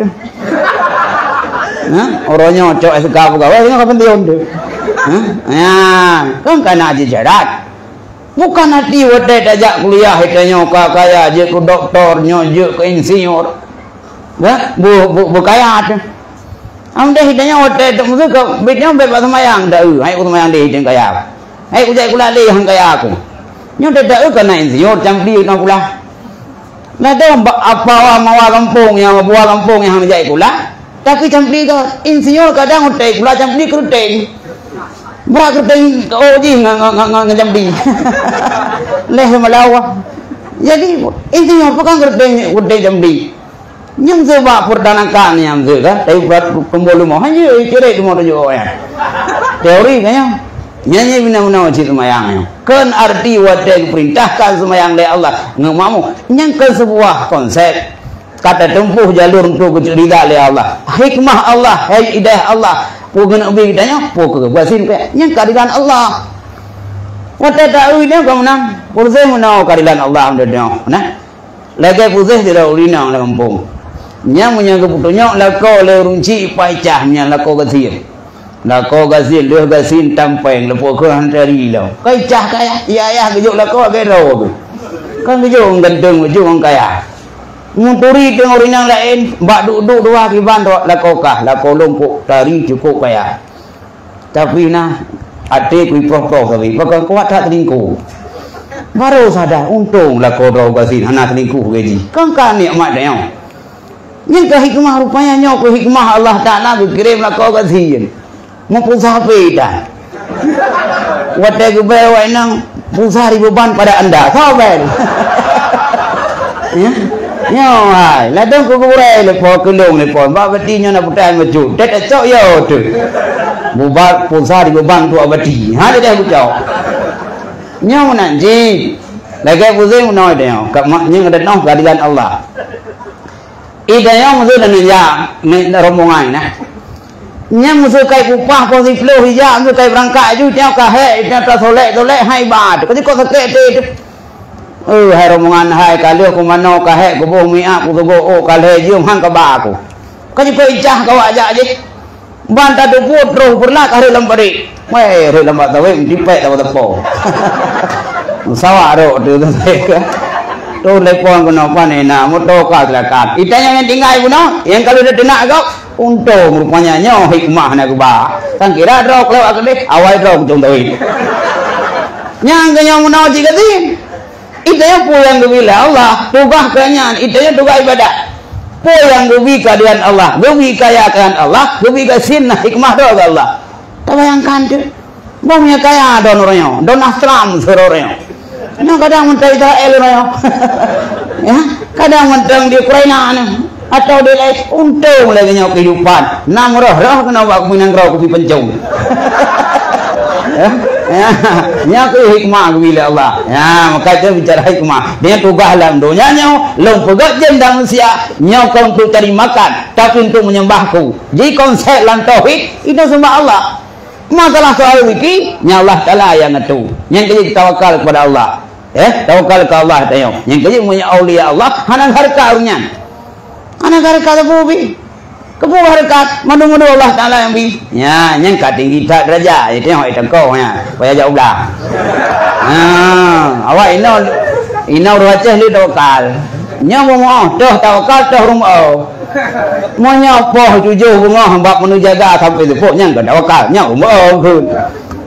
Speaker 2: Orangnya cok suka pegawai ini apa penting tu? Kan kena aja jarak. Bukan hati wadah dajak kuliah hitanya kaya je ke doktornya je ke insinyur. Bu kaya tu. Amde hidanya hotel tu musuh ke bitnya be semayang dah. Hai aku semayang deh hidang kaya. Hai aku jai kula leh hang kaya aku. Nyo dah kena insinyur campi nak kula. Lah dah apa mawa kampung yang buah kampung yang hang jai kula. Tapi campi ke insinyur kadang hotel kula campi keruteng. Berak keruteng oji ngang campi. Leh malawa. Jadi insinyur pegang keruteng campi. Nyam sebab perdanakan yang juga tapi buat pembolu mau hanya kira itu mau tujuh orang teori kayaknya nyanyi bina-bina wajib semayang kan arti wajib perintahkan semayang dari Allah ngamamu yang ke sebuah konsep kata tempuh jalur untuk kecerita oleh Allah hikmah Allah hidayah Allah pukul nabi kitanya pukul kebasin kayak yang kehadiran Allah wajib tahu ini kamu nang pulsai menau kehadiran Allah amdanya nah lagi pulsai tidak ulinang dalam kampung nya punya keputunya lako le runci paicah nya lako gasin leuh gasin tampeng lepo ke hantari lo kaicah kaya ya gejuk lako gero tu kan gejuk ganteng gejuk kaya muturi tengok rinang lain bak duduk dua kiban lako kah lako lompok tari cukup kaya tapi nah ate kui prof tapi pakai kuat tak telingku baru sadar untung lako ro gasin hana telingku gaji kan nikmat dah yang ke hikmah rupanya nyok ke hikmah Allah Ta'ala dikirimlah kau kasihin mau pusah pedan wadah kebawa inang pusah beban pada anda sabar ya nyawai ladang ku kurai lepo kendung lepo mbak betinya nak putai maju tet cok yo tu bubat pusah beban tu abadi ha dia bucau nyaw nanti lagi pusing menoi dia kat maknya ada noh kehadiran Allah idaya musuh dan ya rombongan nah nya musuh kai upah posisi flow hija musuh kai berangkat ju tiap kahe tiap solek hai bad kau kok sakit tu hai rombongan hai kali aku mano kahe ku boh miak ku go kali jum hang ka ba aku kau kok ijah kau ajak je banta tu put roh pernah kare lambari mai re lambat tawe dipek tawa tepo sawak ro tu tu lepon kono panena moto ka silakan itanya yang tinggal ibu no yang kalau dia denak kau untung rupanya nyo hikmah nak ba kan kira drok lewat kedek awal drok contoh nyang kenyo menawa jikatin itanya pulang bila Allah tugas kenyan itanya tugas ibadah pulang gebi kehadiran Allah gebi kayakan Allah gebi kesinah hikmah do Allah tabayangkan tu bomnya kaya don orangnya don astram serornya nah kadang menteri Israel ya kadang menteri di Ukraina atau di lain untung lagi nyok kehidupan nam roh kenapa aku minang roh kopi pencung ya nyak hikmah bila Allah ya maka dia bicara hikmah dia tugas dalam dunia nyo long pegat jendang manusia nyo kau untuk cari makan tapi untuk menyembahku jadi konsep lan tauhid itu sembah Allah masalah soal wiki nya Allah Ta'ala yang itu yang kita tawakal kepada Allah tawakal ke Allah tayo yang kerja punya aulia Allah hanang harka unyan hanang harka tebubi kebu harkat madu Allah Ta'ala yang bi ya yang tinggi tak derajat itu yang tengkau ya payah jauh belah awak ina ruaceh li tawakal nya mau dah tawakal dah rumah mau nyapoh jujur bunga hamba menu jaga sampai tu poknya enggak tawakal nya rumah pun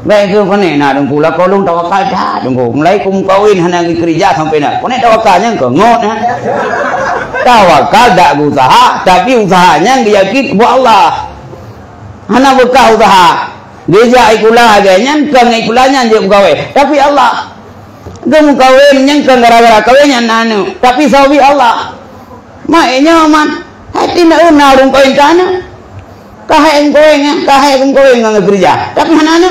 Speaker 2: baik tu kene nak dengku lah kau long tawakal dah dengku mulai kum kawin hana kerja sampai nak kau ni tawakalnya kau ngot tawakal tak usaha tapi usahanya yakin buat Allah hana buka usaha geja ikulah agaknya kan ikulahnya je gawe tapi Allah gemu kawin yang kan gara-gara kawinnya nanu tapi sawi Allah maknya man hati nak unarung kau intana kahai engkoeng kerja tapi hana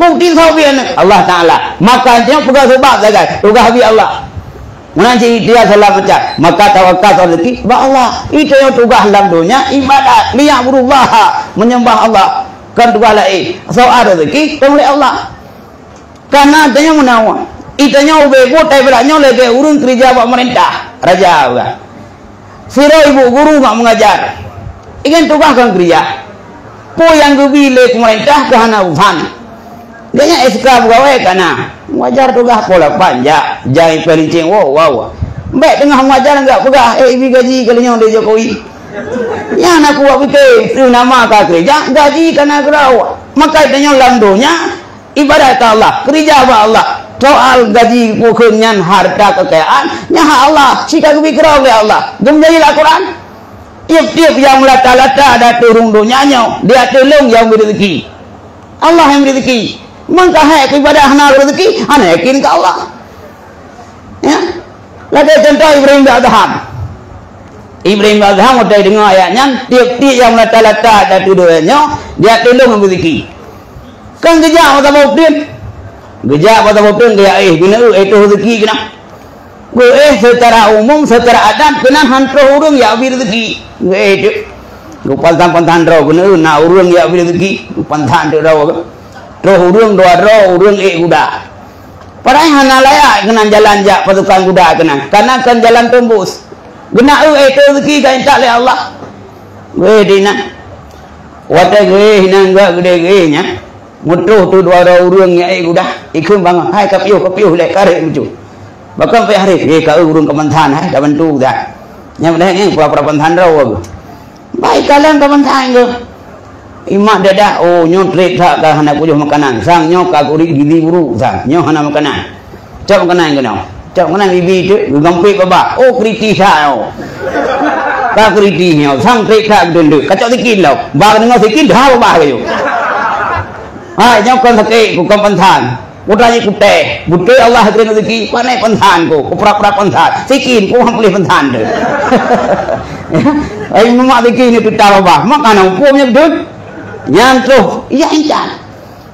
Speaker 2: mungkin sawian Allah Ta'ala makanya pegang sebab jaga tugas habis Allah menanti dia salah macam maka tawakal rezeki ba Allah itu yang tugas dalam dunia ibadat liya'budullah menyembah Allah kan tugas lain soal rezeki oleh Allah karena adanya menawa itanya ubebut beranyo lagi urun kerja pemerintah raja juga siro ibu guru mak mengajar ingin tugas kan kerja po yang gebile pemerintah kahana usan dia SK pegawai kana wajar tugas pola panjang jai pelincing wow baik tengah wajar enggak pegah ibu gaji kalinya oleh Jokowi Ya nak buat fikir tu nama kerja gaji kena kerau. Maka tanya landonya ibadat Allah, kerja apa Allah. Soal gaji bukannya harta kekayaan, nya Allah. Jika kerau oleh Allah. Gemjailah Quran. Tiap-tiap yang lata-lata ada turun dunianya, dia tolong yang berezeki. Allah yang berezeki. Maka hak ibadah hana rezeki, hana yakin ke Allah. Ya. Lagi contoh Ibrahim bin Adham. Ibrahim bin Adham udah dengar ayatnya, tiap-tiap yang lata-lata ada turunnya, dia tolong yang berezeki. Kan gejak mata bopin. Gejak mata bopin dia bina itu rezeki kena. Gue secara umum, secara adat kena hantar urang ya rezeki. Gue itu pantan-pantan raw kena na urang ya rezeki, pantan tu raw. Roh urang dua roh urang kuda. Padahal hana layak kena jalan jak pasukan kuda kena. Karena kan jalan tembus. Gena itu rezeki kan tak oleh Allah. Gue dina. Wate gue hina enggak gede gue nya. Mutuh tu dua roh urang ya kuda. Ikun bang, hai kapiu lek karek mucu. Bahkan pe hari ka urang kementan hai dah bantu dah. Nya dah yang pura-pura pentan raw. Baik kalian kementan ke. Imak dadah oh nyotret tak kah hendak pujuh makanan sang nyok ka kurit gizi buru sang nyok hana makanan cak makanan kena cak makanan bibi tu gampik baba oh kriti sa oh ka kriti nyo sang tret tak denduk kacok tikin lo ba dengar tikin dah baba kayu hai nyok kon sakit ku kompantan Mudahnya kuteh, butuh Allah kena rezeki, panai pentan ku pura-pura pentan, sikin ku hampir pentan tu. Ayo mak rezeki ni kita apa? Makan umpumnya betul, nyantuh, iya encan.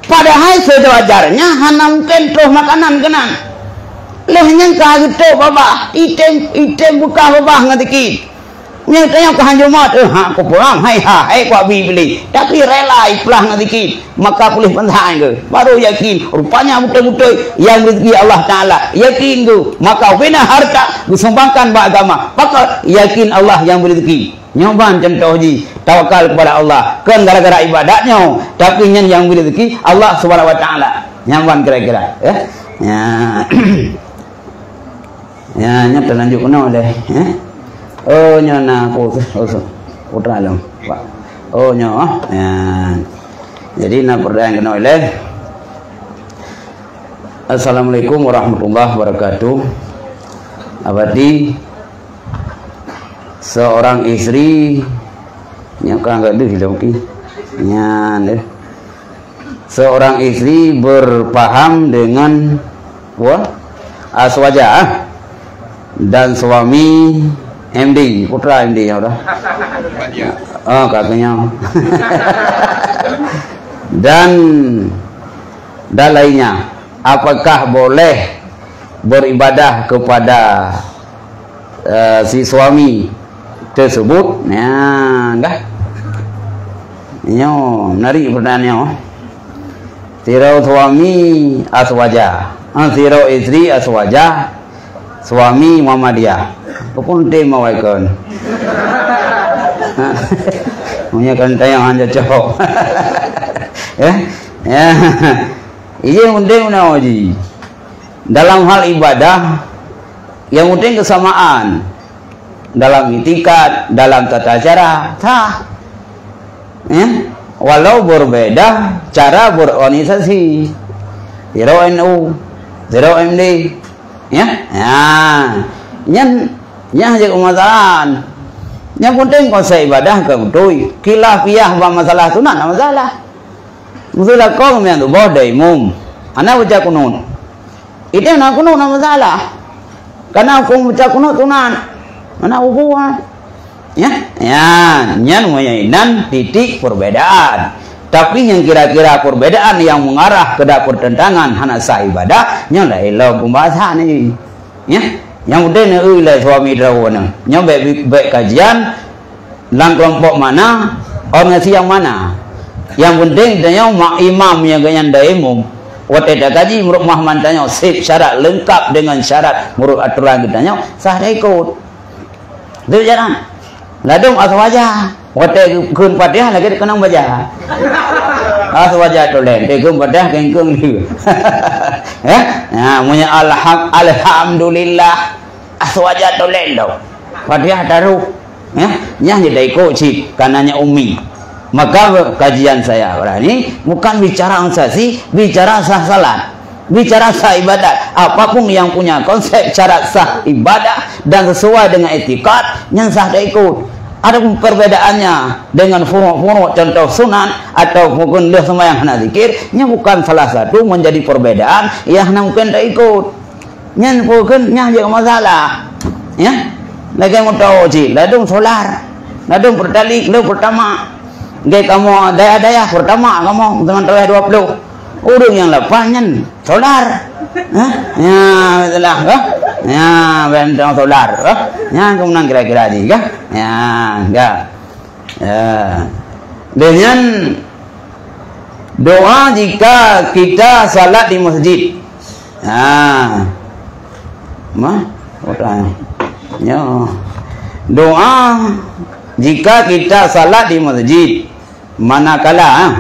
Speaker 2: Padahal sewajarnya hana mungkin tuh makanan kenan. Lehnya kaget bapa, item buka bapa ngrezeki. Nyatanya kehanjumat, aku pulang, hai kuat beli, tapi rela iplah ngezikir, maka pulih pentan ke, baru yakin, rupanya betul-betul yang rezeki Allah Taala, yakin tu, maka bina harta, disumbangkan beragama, maka yakin Allah yang berezeki. Nyoban contoh ji, tawakal kepada Allah, kan gara-gara ibadatnya, tapi yang berezeki Allah Subhanahu Wa Taala. Nyoban kira-kira, ya, ya, nyata lanjut kena deh, ya. Oh nyana putra long pak oh nyo ya jadi nak pertanyaan kena oleh Assalamualaikum warahmatullahi wabarakatuh. Abadi seorang istri yang kan enggak deh lagi nyan seorang istri berpaham dengan aswaja dan suami MD, putra MD ya udah. Oh, kakaknya. dan lainnya, apakah boleh beribadah kepada si suami tersebut? Ya, enggak. Nyo, nari pertanyaannya. Tirau suami aswaja, tirau istri aswaja, suami Muhammadiyah. Pun dia mawaikan. Punya kan tayang hanya cowok. Ya. Ini penting menawaji. Dalam hal ibadah yang penting kesamaan. Dalam itikat, dalam tata cara, sah. Ya. Walau berbeda cara berorganisasi. Zero NU, zero MD. Ya. Yang jadi masalah. Yang penting konsep ibadah ke betul. Khilafiyah ba masalah tu nak masalah. Masalah kau yang tu bodai mum. Anak baca kunut. Itu nak kunut nak masalah. Karena aku baca kunut tu nak. Mana hubungan? Ya, yang menyainkan titik perbedaan. Tapi yang kira-kira perbedaan yang mengarah ke pertentangan hana sah ibadah, yang lain pembahasan ni. Ya. Yang udah lah suami derawana. Yang baik kajian dalam kelompok mana, organisasi yang mana. Yang penting tanya mak imam yang ganyan daimum. Waktu dah kaji menurut Muhammad tanya sip syarat lengkap dengan syarat menurut aturan kita tanya sah dah ikut. Itu jalan. Ladung aswaja. Waktu kun Fatihah lagi kena baca. Aswaja tu lain. Kun Fatihah kengkung dia. Ya, punya alhamdulillah aswaja tu lain dah. Fatihah taruh Ya, nya jadi coach kanannya umi. Maka kajian saya ini bukan bicara ansasi, bicara sah salat, bicara sah ibadat. Apapun yang punya konsep cara sah ibadah dan sesuai dengan etikat, yang sah dah ikut. Ada perbedaannya dengan furu'-furu' contoh sunan atau mungkin dia sembahyang hana zikir, nya bukan salah satu menjadi perbedaan yang mungkin tak ikut. Nya bukan nya juga masalah. Ya. Lagi mau tahu cik, ladung solar, ladung pertalik, lu pertama. Gay kamu daya-daya pertama kamu dengan tawah 20. Urung yang lepasnya solar. Ya, betulah. Ya, bentang solar. Ya, kemudian kira-kira juga. Ya, enggak. Ya. Dengan doa jika kita salat di masjid. Ah. Mah, orang. Ya. Doa jika kita salat di masjid. Manakala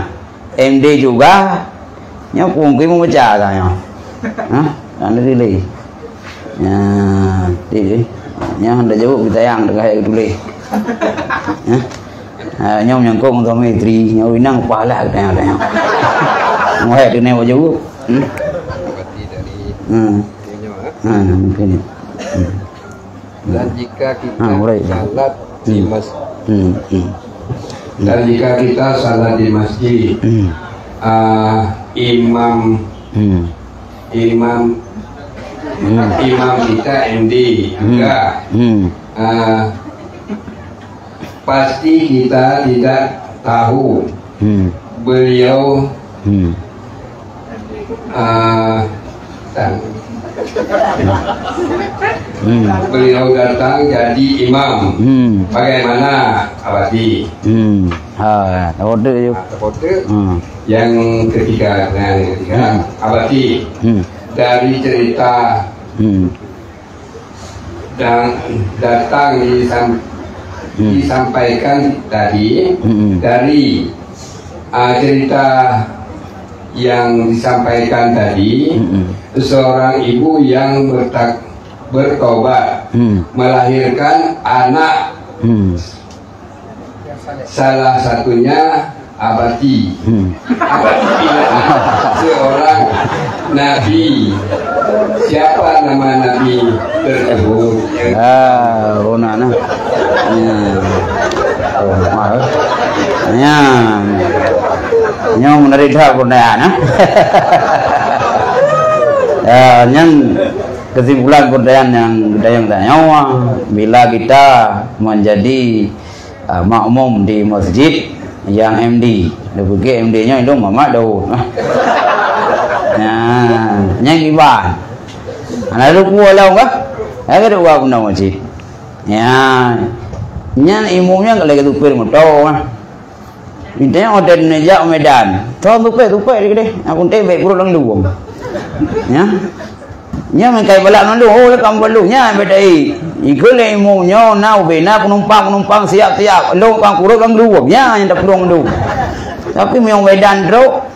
Speaker 2: MD juga nya mungkin membaca saya. Anda pilih. Ya, nya anda jawab kita yang dengan itu boleh. Nyom nyangkung untuk metri, nyom inang pala katanya. Mau hai dengan jawab. Mungkin.
Speaker 5: Dan jika kita salat di masjid, dan jika kita salat di masjid, imam kita MD juga, pasti kita tidak tahu beliau beliau datang jadi imam. Bagaimana abadi? Yang ketiga, abadi dari cerita dan datang disampaikan tadi, dari cerita yang disampaikan tadi, seorang ibu yang bertobat melahirkan anak, salah satunya abadi. Abadi seorang nabi. Siapa nama nabi tersebut?
Speaker 2: Yang menerita pertanyaan. Yang kesimpulan pertanyaan yang tanya, bila kita menjadi makmum di masjid yang MD, lebih MD-nya itu Mama Daud. Yang iban. Anak lu pulau kah? Ada dua guna masjid. Yang imumnya kalau kita tupir motor. Mintanya hotel Indonesia Medan. Tahu tupai deh. Aku tebek kurang luang. Ya. Nya mengkai balak nandu, oh lekam balunya bedai. Ikut le imumnya nau bena penumpang siap-siap. Lu kang kurang luang. Ya yang tak kurang lu. Tapi yang Medan bro.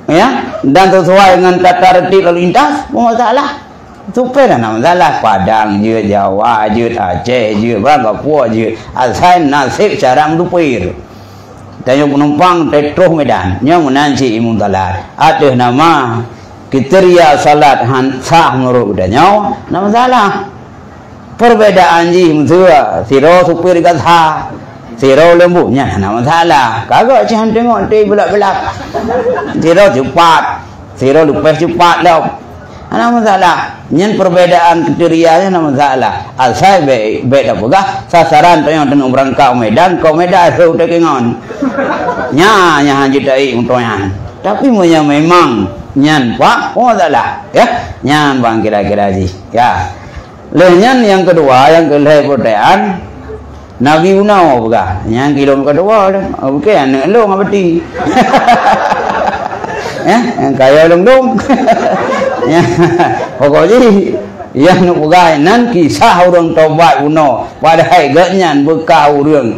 Speaker 2: Ya, dan sesuai dengan tata tertib lalu lintas, masalah. Tupai dah masalah. Padang je, Jawa je, Aceh je, Papua je. Asal nasib carang tupir. Dan yang penumpang Tetro Medan, yang menanci imam salat. Ada nama kriteria salat sah menurut budanya, nama salah. Perbedaan je mutua, siro supir kata, siro lembunya, nama salah. Kagak jangan tengok ti belak-belak. Siro cepat, siro lupas cepat dah. Nama salah. Yang perbedaan kriterianya nama salah. Asal baik dah pegah sasaran tu yang tenung berangkat kau Medan tu tak kengon. Nya hanjitai untuknya. Tapi memang nyan pak, salah. Ya, nyan bang kira-kira ji. Ya. Lenyan yang kedua, yang kelai pertanyaan Nabi Unau pegah. Yang kilo kedua dah. Okey, anak lu ngabati. Ya, yang kaya dong. Ya, pokoknya yang nak pegai nan kisah orang tobat Uno padahal ganyan bekau orang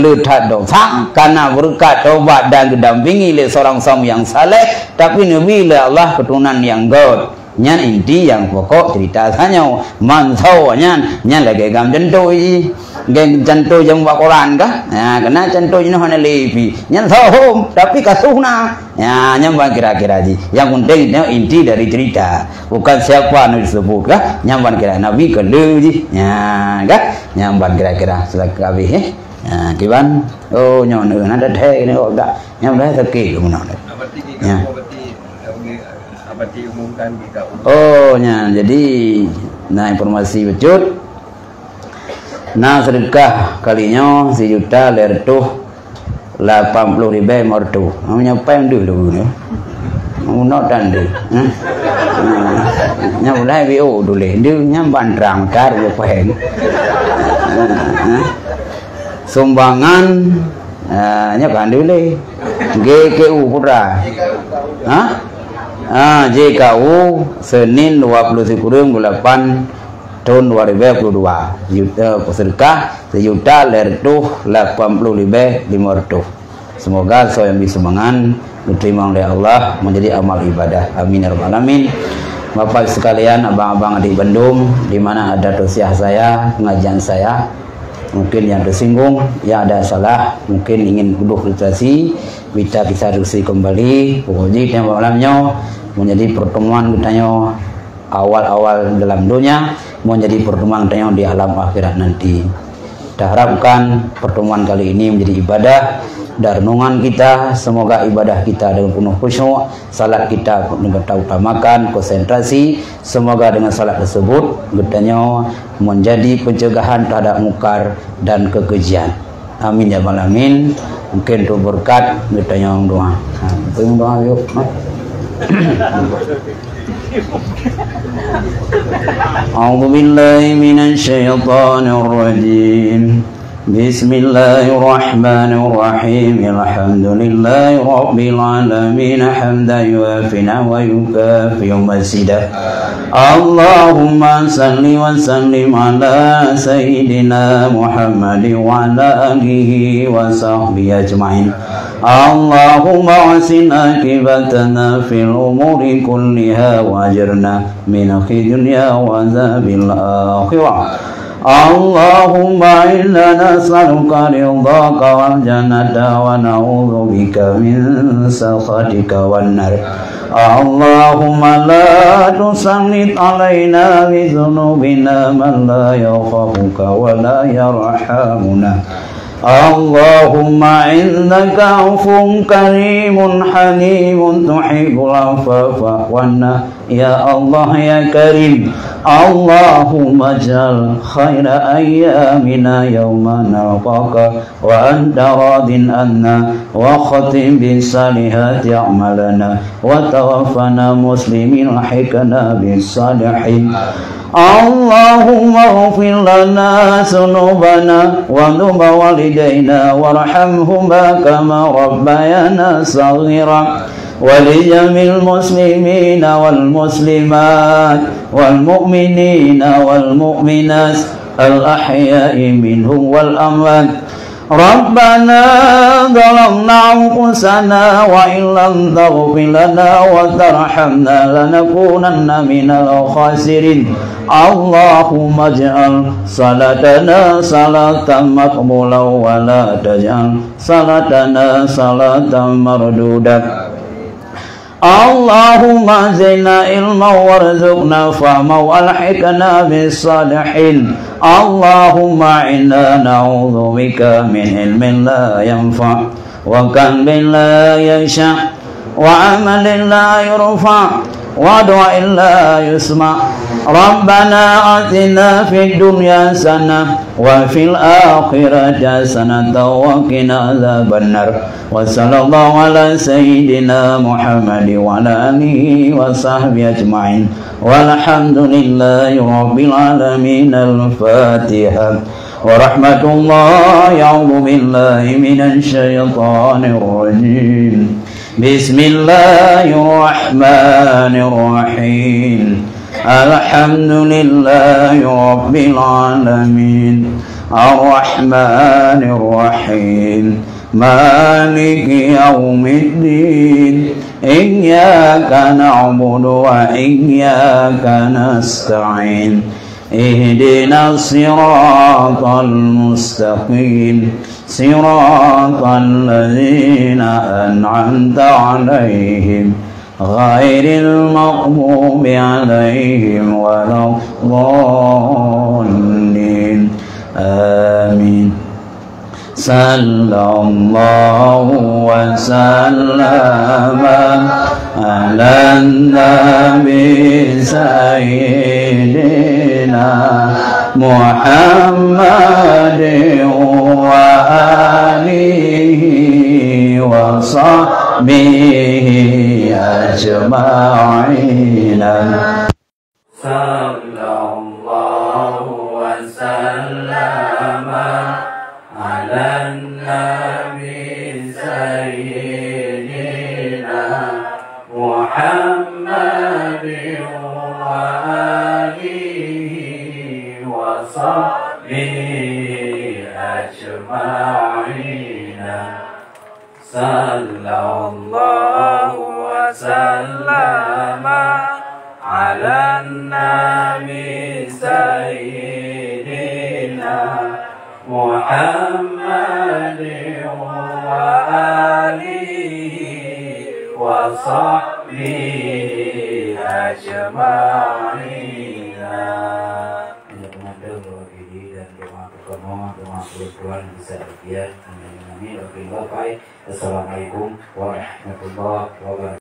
Speaker 2: letat dosa karena berkat tobat dan didampingi oleh seorang suami yang saleh, tapi nabi Allah keturunan yang god. Nyan inti yang pokok cerita sanyo mansau nyan lagi gam jentoi Geng cantu jang buat Quran kah? Ya, kena cantu ini hanya lebih. Yang tahu tapi kasuna. Ya, nyamban kira-kira ji. Yang penting inti dari cerita. Bukan siapa yang disebut kah? Nyamban kira Nabi kelu ji. Ya, kah? Nyamban kira-kira selakabi. Ya, kiban. Oh, nyon ada teh ini kok tak. Nyamban terkei kemudian. Ya. Oh, ya. Jadi, nah informasi becut. Nah sedekah kalinya 1 juta lertuh 80.000 mortu. Nyapa dulu ni. Nak dan dia. Nya mulai bio dulu. Dia nyamban terang kar pehen. Sumbangan nya kan dulu. GKU pura. JKU Senin 20 tahun 2022 juta sedekah 1 juta lertuh 80.500. Semoga saya yang disemangan diterima oleh Allah menjadi amal ibadah. Amin ya rabbal alamin. Bapak sekalian, abang-abang di Bandung, di mana ada tausiah saya, pengajian saya, mungkin yang tersinggung, yang ada salah, mungkin ingin konsultasi, bisa kita diskusi kembali. Pokoknya yang malamnya menjadi pertemuan kitanya awal-awal dalam dunia menjadi pertemuan yang di alam akhirat nanti. Kita harapkan pertemuan kali ini menjadi ibadah dan renungan kita. Semoga ibadah kita dengan penuh khusyuk, salat kita kita utamakan, konsentrasi. Semoga dengan salat tersebut kitanya menjadi pencegahan terhadap mungkar dan kekejian. Amin ya rabbal alamin. Mungkin itu berkat kitanya doa. Doa yuk. أعوذ بالله من الشيطان الرجيم بسم الله الرحمن الرحيم الحمد لله رب العالمين حمدا يوافي ويكافئ مزيدا اللهم صل وسلم على سيدنا محمد وعلى آله وصحبه أجمعين اللهم احسن عاقبتنا في الأمور كلها وأجرنا من خزي الدنيا وعذاب الآخرة اللهم إنا نسألك رضاك والجنة ونعوذ بك من سخطك والنار اللهم لا تسلط علينا بذنوبنا من لا يخافك ولا يرحمنا اللهم إنك عفو كريم حليم تحب العفو فاعف يا الله يا كريم اللهم اجعل خير أيامنا يوم نلقاك وأنت راض عنا وختم بالصالحات أعمالنا وتوفنا مسلمين الحقنا بالصالحين اللهم اغفر لنا ذنوبنا وذنوب والدينا وارحمهما كما ربيانا صغيرا ولجميع المسلمين والمسلمات والمؤمنين والمؤمنات الأحياء منهم والأموات ربنا ظلمنا أنفسنا وإن لم تغفر لنا وترحمنا لنكونن من الخاسرين اللهم اجعل صلاتنا صلاة مقبولة ولا تجعل صلاتنا صلاة مردودة اللهم زدنا علما وارزقنا فهما والحقنا بالصالحين اللهم إنا نعوذ بك من علم لا ينفع وقلب لا يخشع وعمل لا يرفع ودعاء لا يسمع ربنا آتنا في الدنيا حسنة وفي الآخرة حسنة وقنا عذاب النار وصلى الله على سيدنا محمد وعلى آله وصحبه أجمعين والحمد لله رب العالمين الفاتحة ورحمة الله أعوذ بالله من الشيطان الرجيم بسم الله الرحمن الرحيم الحمد لله رب العالمين الرحمن الرحيم مالك يوم الدين إياك نعبد وإياك نستعين اهدنا الصراط المستقيم صراط الذين أنعمت عليهم غير المغضوب عليهم ولا الضالين آمين. صلى الله وسلم على النبي سيدنا محمد وآله وصحبه أجمعين. صلى الله وسلم على النبي سيدنا محمد وآله وصحبه أجمعين. صلى الله وسلم على النبي سيدنا محمد وآله وصحبه أجمعين. Assalamualaikum warahmatullahi wabarakatuh.